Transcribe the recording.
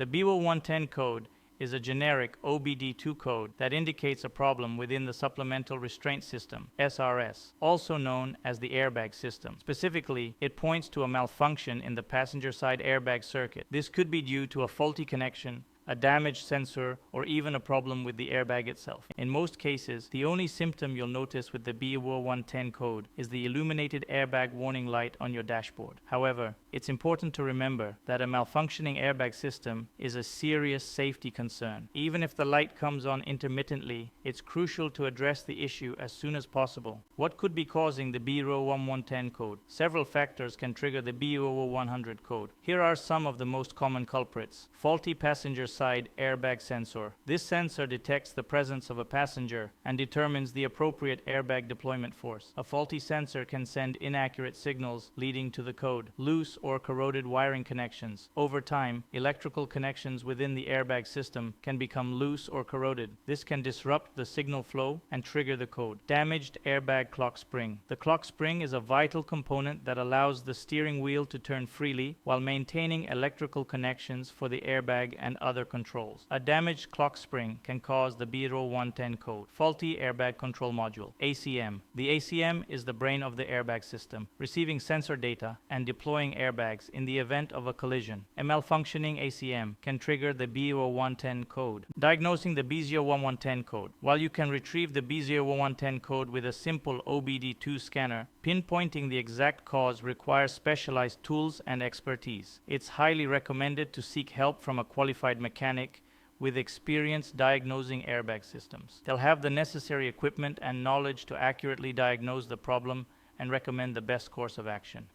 The B01110 code is a generic OBD2 code that indicates a problem within the supplemental restraint system, SRS, also known as the airbag system. Specifically, it points to a malfunction in the passenger side airbag circuit. This could be due to a faulty connection, a damaged sensor, or even a problem with the airbag itself. In most cases, the only symptom you'll notice with the B0110 code is the illuminated airbag warning light on your dashboard. However, it's important to remember that a malfunctioning airbag system is a serious safety concern. Even if the light comes on intermittently, it's crucial to address the issue as soon as possible. What could be causing the B0110 code? Several factors can trigger the B0100 code. Here are some of the most common culprits. Faulty passenger side airbag sensor. This sensor detects the presence of a passenger and determines the appropriate airbag deployment force. A faulty sensor can send inaccurate signals leading to the code. Loose or corroded wiring connections. Over time, electrical connections within the airbag system can become loose or corroded. This can disrupt the signal flow and trigger the code. Damaged airbag clock spring. The clock spring is a vital component that allows the steering wheel to turn freely while maintaining electrical connections for the airbag and other controls. A damaged clock spring can cause the B0110 code. Faulty airbag control module, ACM. The ACM is the brain of the airbag system, receiving sensor data and deploying airbags in the event of a collision. A malfunctioning ACM can trigger the B0110 code. Diagnosing the B0110 code. While you can retrieve the B0110 code with a simple OBD2 scanner, pinpointing the exact cause requires specialized tools and expertise. It's highly recommended to seek help from a qualified mechanic with experience diagnosing airbag systems. They'll have the necessary equipment and knowledge to accurately diagnose the problem and recommend the best course of action.